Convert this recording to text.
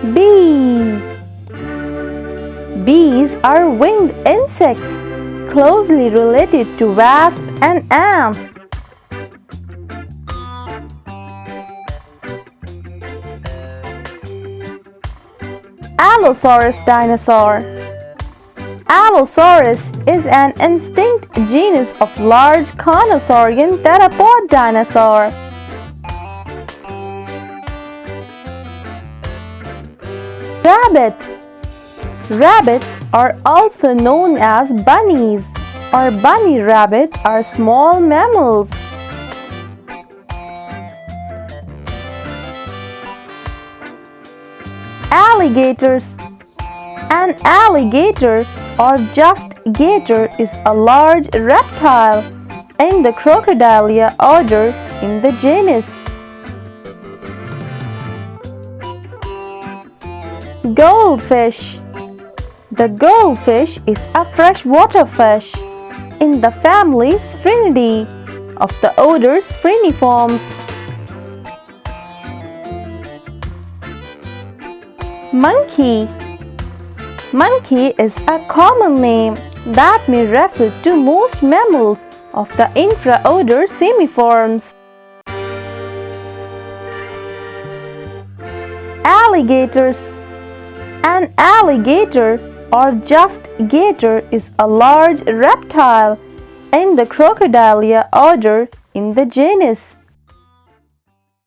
Bee. Bees are winged insects closely related to wasps and ants. Allosaurus dinosaur. Allosaurus is an extinct genus of large carnosaurian theropod dinosaur. Rabbit. Rabbits are also known as bunnies or bunny rabbit are small mammals. Alligators. An alligator or just gator is a large reptile in the Crocodilia order in the genus. Goldfish. The goldfish is a freshwater fish in the family Sphyrinidae of the order Sphriniformes. Monkey. Monkey is a common name that may refer to most mammals of the infraorder Simiformes. Alligators. An alligator or just gator is a large reptile in the Crocodilia order in the genus.